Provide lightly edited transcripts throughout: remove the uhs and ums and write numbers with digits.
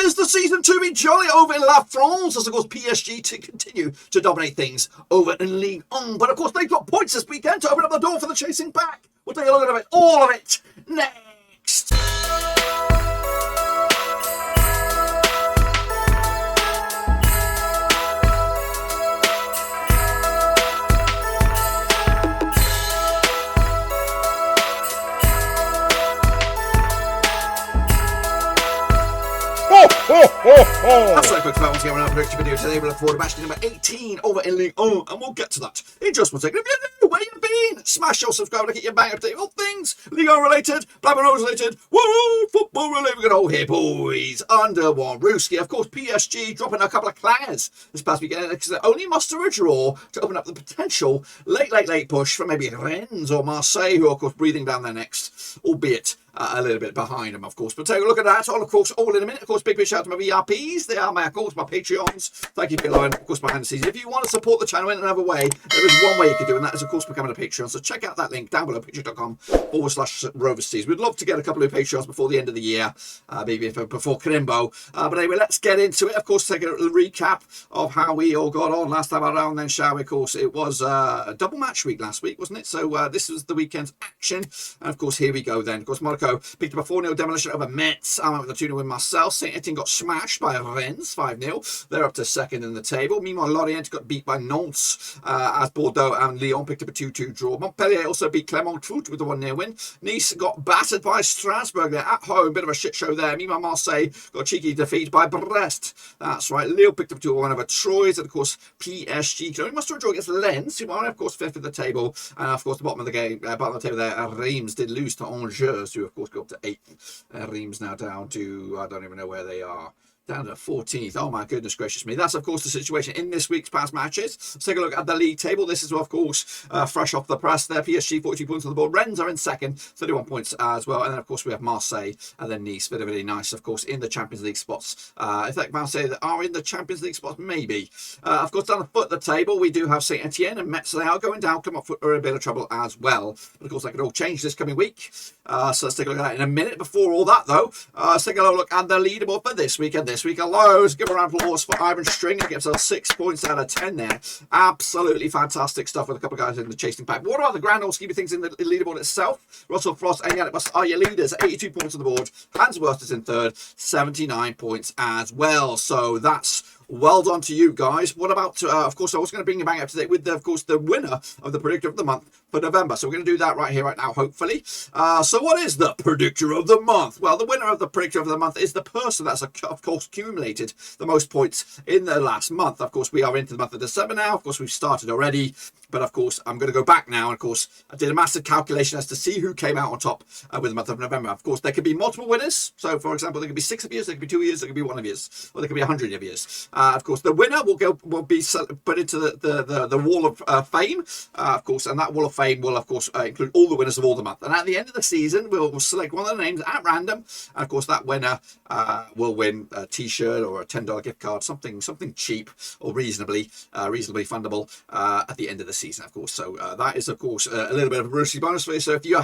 is the season to be jolly over in La France, as of course PSG to continue to dominate things over in Ligue 1. But of course they've got points this weekend to open up the door for the chasing pack. We'll take a look at it, all of it, next. That's like folks, once again, we're on a prediction video today. We look forward to match number 18 over in Ligue 1, and we'll get to that in just one second. If you're new, where you been? Smash your subscribe, look at your bang update, all things Ligue 1 related, Blackburn Rovers related, woo, football related. We're going to all here, boys, under one Rooski. Of course, PSG dropping a couple of clangers this past weekend because they only muster a draw to open up the potential late push for maybe Rennes or Marseille, who are, of course, breathing down their necks, albeit a little bit behind them, of course. But take a look at that. Of course, all in a minute. Of course, big shout out to my VRPs. They are, of course, my Patreons. Thank you for allowing, of course, behind the scenes. If you want to support the channel in another way, there is one way you can do, and that is, of course, becoming a Patreon. So check out that link down below, patreon.com/RoversTees. We'd love to get a couple of Patreons before the end of the year, maybe before Crimbo. But anyway, let's get into it. Of course, take a recap of how we all got on last time around then, shall we? Of course, it was a double match week last week, wasn't it? So this was the weekend's action. And, of course, here we go then. Of course, Monaco picked up a 4-0 demolition over Metz. I went with a 2-0 win Marseille. Saint-Étienne got smashed by Rennes, 5-0. They're up to second in the table. Meanwhile, Lorient got beat by Nantes, as Bordeaux and Lyon picked up a 2-2 draw. Montpellier also beat Clermont with a 1-0 win. Nice got battered by Strasbourg. They're at home. Bit of a shit show there. Meanwhile, Marseille got a cheeky defeat by Brest. That's right. Lille picked up 2-1 over Troyes. And, of course, PSG can only muster a draw against Lens, who are, of course, fifth of the table. And, of course, the bottom of the game, bottom of the table there, Reims did lose to Angers, who, of course, go up to 8th. Reims now down to, I don't even know where they are. Down to 14th. Oh my goodness gracious me. That's, of course, the situation in this week's past matches. Let's take a look at the league table. This is, of course, fresh off the press there. PSG, 42 points on the board. Rennes are in second, 31 points as well. And then, of course, we have Marseille and then Nice. Very, very nice, of course, in the Champions League spots. In fact, Marseille are in the Champions League spots, maybe. Of course, down the foot of the table, we do have Saint-Étienne and Metz. They are going down. Come up for a bit of trouble as well. But, of course, that could all change this coming week. So let's take a look at that in a minute. Before all that, though, let's take a look at the leaderboard for this week and this week alone. Give a round of applause for Ivan Stringer. Gives us 6 points out of 10 there. Absolutely fantastic stuff with a couple of guys in the chasing pack. What about the grand old scheme of things in the leaderboard itself? Russell Frost and Yannick Bus are your leaders. 82 points on the board. Hans Wurst is in third. 79 points as well. So that's well done to you guys. What about, of course, I was going to bring you back up to date with, of course, the winner of the Predictor of the Month for November. So we're going to do that right here, right now, hopefully. So what is the Predictor of the Month? Well, the winner of the Predictor of the Month is the person that's, of course, accumulated the most points in the last month. Of course, we are into the month of December now. Of course, we've started already. But, of course, I'm going to go back now. And, of course, I did a massive calculation as to see who came out on top with the month of November. Of course, there could be multiple winners. So, for example, there could be 6 of yours, there could be 2 years, there could be 1 of yours, or there could be 100 of yours. Of course, the winner will be put into the Wall of Fame, of course, and that Wall of Fame will, of course, include all the winners of all the month. And at the end of the season, we'll select one of the names at random, and of course, that winner will win a T-shirt or a $10 gift card, something cheap or reasonably fundable at the end of the season, of course. So that is, of course, a little bit of a Brucey bonus for you. So if you're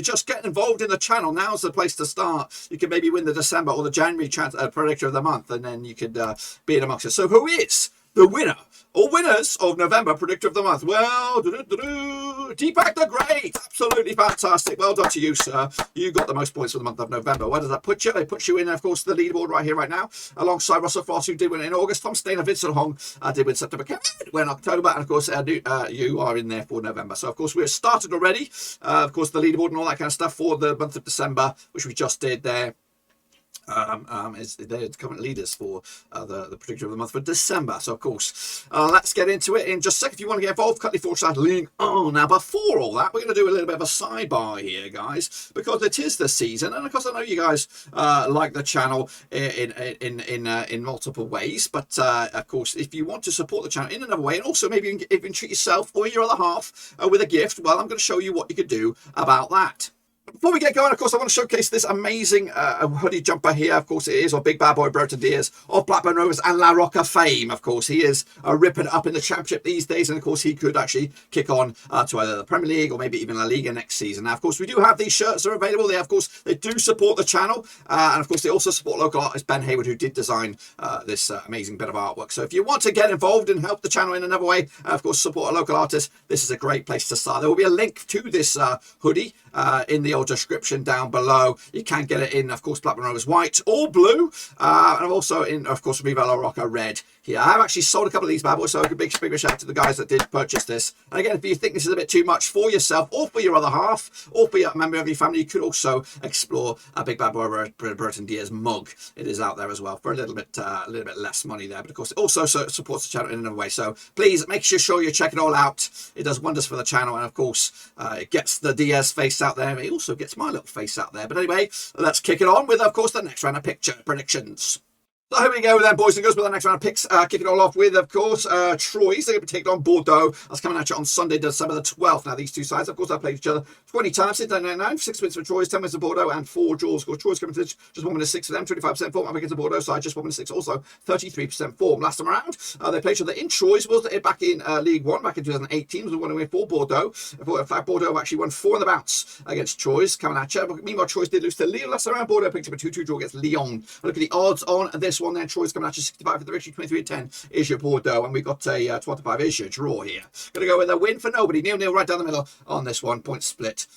just getting involved in the channel, now's the place to start. You can maybe win the December or the January Predictor of the Month, and then you could be in amongst us. So who is the winner or winners of November Predictor of the Month? Well, Deepak the Great. Absolutely fantastic. Well done to you, sir. You got the most points for the month of November. Where does that put you? It puts you in, of course, the leaderboard right here, right now, alongside Russell Frost, who did win in August. Tom Stainer, Vincent Hong did win September. Kevin win October. And, of course, you are in there for November. So, of course, we're started already. Of course, the leaderboard and all that kind of stuff for the month of December, which we just did there. Is they're current leaders for the Predictor of the Month for December. So, of course, let's get into it in just a second. If you want to get involved, /Ligue 1. Now, before all that, we're going to do a little bit of a sidebar here, guys, because it is the season, and of course, I know you guys like the channel in multiple ways. But of course, if you want to support the channel in another way, and also maybe even treat yourself or your other half with a gift, well, I'm going to show you what you could do about that. Before we get going, of course, I want to showcase this amazing hoodie jumper here. Of course, it is our big bad boy, Broton Diaz, of Blackburn Rovers and La Roca fame. Of course, he is ripping up in the Championship these days. And, of course, he could actually kick on to either the Premier League or maybe even La Liga next season. Now, of course, we do have these shirts that are available. They, of course, they do support the channel. And, of course, they also support local artist Ben Hayward, who did design this amazing bit of artwork. So if you want to get involved and help the channel in another way, of course, support a local artist, this is a great place to start. There will be a link to this hoodie in the old description down below. You can get it in, of course, Blackburn Rovers white or blue, and also in, of course, Viva La Roca red here. I have actually sold a couple of these bad boys, so a big shout out to the guys that did purchase this. And again, if you think this is a bit too much for yourself or for your other half or for a member of your family, you could also explore a big bad boy Broton Diaz mug. It is out there as well for a little bit less money there, but of course it also supports the channel in another way. So please make sure you check it all out. It does wonders for the channel, and of course it gets the Diaz face out there. It also gets my little face out there. But anyway, let's kick it on with, of course, the next round of picture predictions. So here we go then, boys and girls, with the next round of picks. Kick it all off with, of course, Troyes. They're going to be taking on Bordeaux. That's coming at you on Sunday, December the 12th. Now, these two sides, of course, have played each other 20 times since 1999. 6 wins for Troyes, 10 wins for Bordeaux, and 4 draws. Of course, Troyes coming to just 1 6 for them, 25% form. Up against the Bordeaux side, just 1 6, also 33% form. Last time around, they played each other in Troyes. Was it back in League 1, back in 2018? Was 1 win for Bordeaux. In fact, Bordeaux actually won 4 in the bounce against Troyes, coming at you. Meanwhile, Troyes did lose to Lille last time around. Bordeaux picked up a 2-2 draw against Lyon. Look at the odds on this one then. Troyes coming at you 65 for the victory, 23-10 is your Bordeaux, and we've got a 25 is your draw here. Going to go with a win for nobody. 0-0 right down the middle on this one. Point split.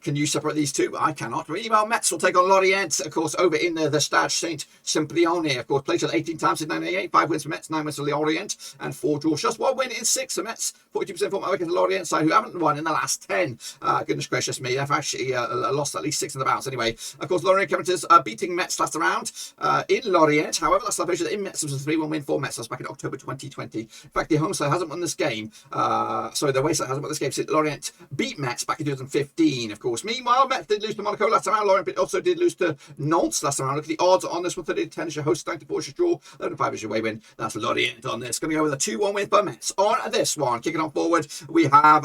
Can you separate these two? I cannot. Meanwhile, Metz will take on Lorient, of course, over in the Stade Saint-Simplione. Of course, played it 18 times in 1988. 5 wins for Metz, 9 wins for Lorient, and 4 draws. Just 1 win in 6 for Metz. 42% form against the Lorient side, who haven't won in the last 10. Goodness gracious me. They've actually lost at least 6 in the bounce. Anyway, of course, Lorient coming to beating Metz last round in Lorient. However, last time in Metz was a 3-1 win for Metz. That's back in October 2020. In fact, the home side hasn't won this game. Sorry, the away side hasn't won this game since Lorient beat Metz back in 2015, of course. Meanwhile, Metz did lose to Monaco last time around. Lorient also did lose to Nantes last time around. Look at the odds on this one. 30-10 is your host, 94 is your draw, 11-5 is your away win. That's Lorient on this. Going to go with a 2-1 win for Metz. On this one, kicking on forward, we have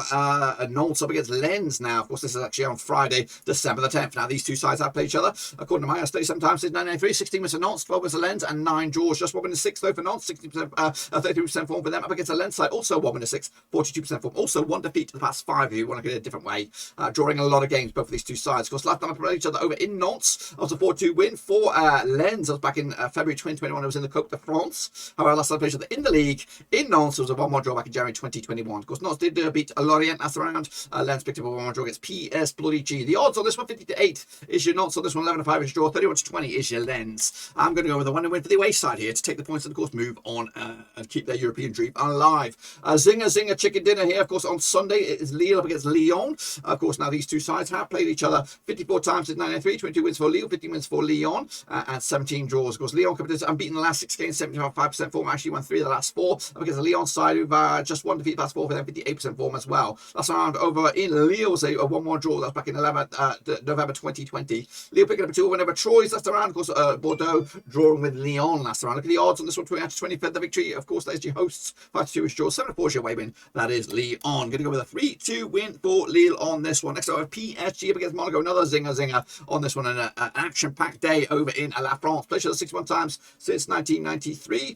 Nantes up against Lens now. Of course, this is actually on Friday, December the 10th. Now, these two sides have played each other. According to my study, sometimes since 1993, 16 wins for Nantes, 12 wins for Lens, and 9 draws. Just 1 win 6 though for Nantes, 60%, 33% form for them. Up against the Lens side, also 1 win 6, 42% form. Also 1 defeat to the past 5 if you want to get a different way. Drawing a lot of games, both of these two sides. Of course, last time I played each other over in Nantes, that was a 4-2 win for Lens. That was back in February 2021. It was in the Coupe de France. However, last time I played each other in the league in Nantes, it was a 1-1 draw back in January 2021. Of course, Nantes did beat Lorient last round. Lens picked up a 1-1 draw against PS Bloody G. The odds on this one, 50-8 is your Nantes. On this one, 11-5 is your draw, 31-20 is your Lens. I'm going to go with a 1-win for the away side here to take the points and, of course, move on and keep their European dream alive. Zinger chicken dinner here, of course, on Sunday. It is Lille up against Lyon. Of course, now these two sides have played each other 54 times since 1993. 22 wins for Lille, 15 wins for Lyon, and 17 draws. Of course, Lyon coming to unbeaten the last 6 games, 75% form. Actually won 3 of the last 4. Up against the Lyon side, who've just 1 defeat last 4 for them, 58% form as well. Last round over in Lille was a 1-1 draw. That's back in November 2020. Lille picking up a 2-1 over Troyes last round. Of course, Bordeaux drawing with Lyon last round. Look at the odds on this one, 20-25. The victory, of course, there's your hosts. 5-2 is draw, 7-4 is your away win. That is Lyon. Going to go with a 3-2 win for Lille on this one. Next up, PSG up against Monaco. Another zinger on this one. An action-packed day over in La France. Played 61 times since 1993.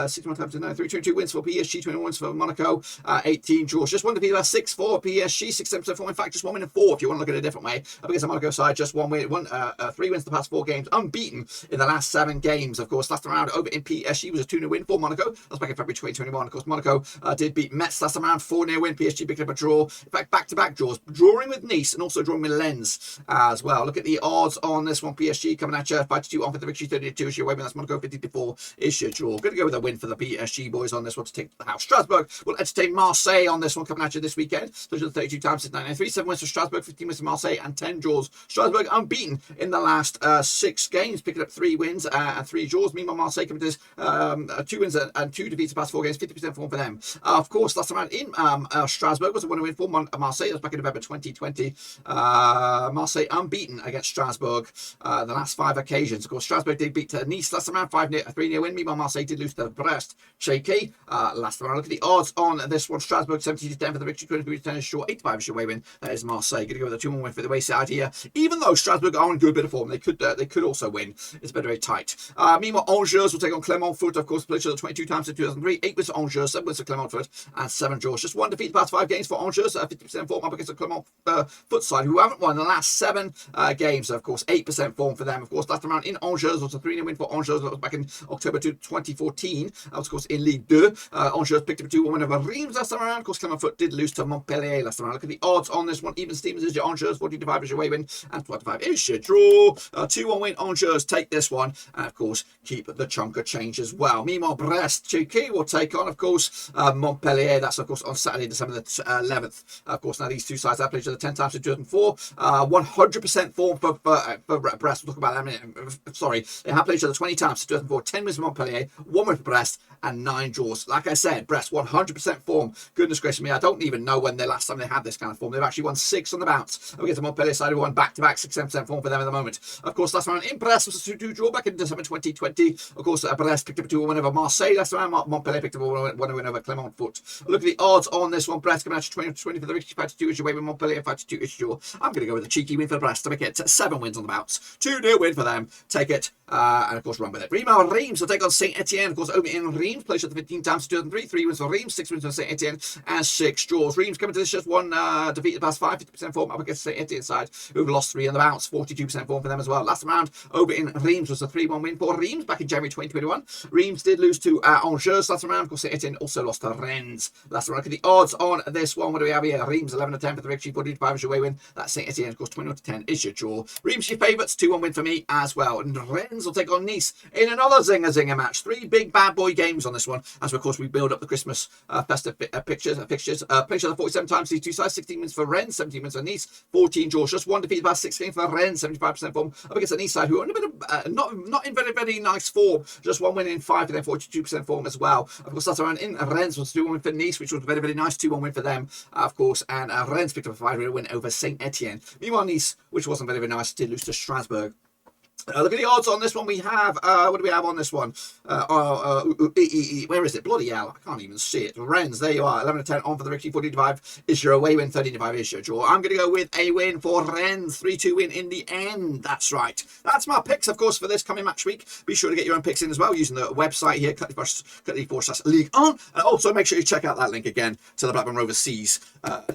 61 times in 93. 22 wins for PSG, 21 wins for Monaco. 18 draws. Just 1 defeat last 6 for PSG. 6-7% form. In fact, just 1 win and 4 if you want to look at it a different way. Up against the Monaco side, just 1 win. 3 wins the past 4 games. Unbeaten in the last 7 games. Of course, last round over in PSG was a 2-0 win for Monaco. That's back in February 2021. Of course, Monaco did beat Metz last round. 4-0 win. PSG picked up a draw. In fact, back-to-back draws. Drawing with Nice and also drawing with Lens as well. Look at the odds on this one. PSG coming at you. 5-2 on for the victory. 32 is your way win. That's Monaco. 50-4 is your draw. Going to go with a win for the PSG boys on this one to take the house. Strasbourg will entertain Marseille on this one coming at you this weekend. So 32 times since 1993. 7 wins for Strasbourg, 15 wins for Marseille, and 10 draws. Strasbourg unbeaten in the last 6 games, picking up 3 wins and 3 draws. Meanwhile, Marseille come to this 2 wins and 2 defeats the past 4 games, 50% form for them. Of course, last time around in Strasbourg was a 1-win for Marseille. That was back in November 2020. Marseille unbeaten against Strasbourg the last 5 occasions. Of course, Strasbourg did beat Nice last time around, 3-0 win. Meanwhile, Marseille did lose to Brest. Shaky. Last time around, look at the odds on this one. Strasbourg 70-10 for the victory, 23-10 is short, 85 is your away win. That is Marseille. Going to go with a 2-1 win for the wayside here. Even though Strasbourg are in good bit of form, they could also win. It's very tight. Meanwhile, Angers will take on Clermont Foot. Of course, played each other 22 times in 2003. 8 wins for Angers, 7 wins for Clermont Foot, and 7 draws. Just 1 defeat the past 5 games for Angers. 50% form up against the Clermont Foot side, who haven't won the last 7 games. Of course, 8% form for them. Of course, last time around in Angers was a 3-0 win for Angers. That was back in October 2014. That was, of course, in Ligue 2. Angers picked up a 2-1 win over Reims last time around. Of course, Clermont Foot did lose to Montpellier last time around. Look at the odds on this one. Even Stevens is your Angers. 40-5 is your away win, and 25 is your draw. 2-1 win Angers. Take this one, and of course, keep the chunk of change as well. Meanwhile, Brest Cheeky will take on, of course, Montpellier. That's, of course, on Saturday, December the 11th. Of course, now these two sides have played each other 10 times in 2004. 100% form for Brest. We'll talk about that in a minute. Sorry, they have played each other 20 times in 2004. 10 wins for Montpellier, 1 win for Brest, and 9 draws. Like I said, Brest 100% form. Goodness gracious me, I don't even know when the last time they had this kind of form. They've actually won 6 on the bounce. Against the Montpellier side, who won back-to-back 6-7% form for them at the moment. Of course, last round in Brest was a 2-2 draw back in December 2020. Of course, Brest picked up a 2-1 win over Marseille last round. Montpellier picked up a 1-1 win over Clermont Foot. Look at the odds on this one. Brest coming out to 20 for the victory. 5-2 is your way with Montpellier. 5-2 is your. I'm going to go with a cheeky win for Brest to make it 7 wins on the bounce. 2-0 win for them. Take it. And of course, run with it. Meanwhile, Reims will take on Saint-Étienne. Of course, over in Reims, played the 15 times in 2003. 3 wins for Reims, 6 wins for Saint-Étienne, and 6 draws. Reims coming to this just 1 defeat the past 5, 50% form up against Saint-Étienne side, who've lost 3 on the bounce, 42% form for them as well. Last round over in Reims was a 3-1 win for Reims back in January 2021. Reims did lose to Angers last round. Of course, Saint-Étienne also lost to Rennes last round. Look at the odds on this one. What do we have here? Reims 11-10 for the victory, 45 is your away win. That's Saint-Étienne, of course, 21-10 is your draw. Reims your favourites, 2-1 win for me as well. And Rennes will take on Nice in another zinger match. 3 big bad boy games on this one, as of course we build up the Christmas festive fixtures. Played each other 47 times these two sides. 16 wins for Rennes, 17 wins for Nice, 14 draws. Just 1 defeat the past 6 games for Rennes, 75% form up against the Nice side, who are in a bit of not in very nice form. Just 1 win in 5 for them, 42% form as well. Of course, that's around in Rennes was 2-1 win for Nice, which was very nice. 2-1 win for them, of course, and Rennes picked up a 5-0 win over Saint-Étienne. Meanwhile, Nice, which wasn't very nice, did lose to Strasbourg. Look at the odds on this one. We have, what do we have on this one? Where is it? Bloody hell, I can't even see it. Rennes, there you are. 11-10 on for the victory. 45 is your away win. 35 is your draw. I'm going to go with a win for Rennes. 3-2 win in the end. That's right. That's my picks, of course, for this coming match week. Be sure to get your own picks in as well using the website here, /Ligue 1. And also make sure you check out that link again to the Blackburn Rovers C's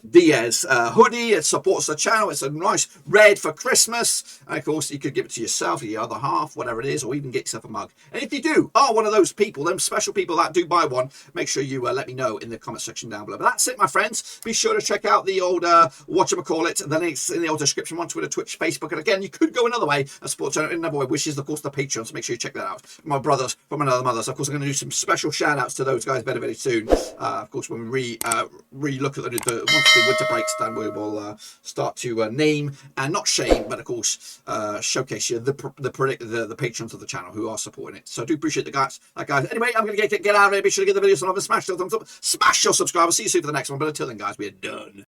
Diaz hoodie. It supports the channel. It's a nice red for Christmas. And of course, you could give it to yourself, your other half, whatever it is, or even get yourself a mug. And if you do are one of those people, them special people that do buy one, make sure you let me know in the comment section down below. But that's it, my friends. Be sure to check out the old whatchamacallit, the links in the old description on Twitter, Twitch, Facebook. And again, you could go another way and support channel in another way, which is of course the Patreon. So make sure you check that out. My brothers from another mother. So of course I'm going to do some special shout outs to those guys very soon. Of course, when we re-look at the monthly winter breaks, then we will start to name and not shame, but of course showcase you the patrons of the channel who are supporting it. So I do appreciate the guys. Anyway, I'm going to get out of here. Be sure to give the video some love and smash the thumbs up. Smash your subscribe. I'll see you soon for the next one. But until then, guys, we're done.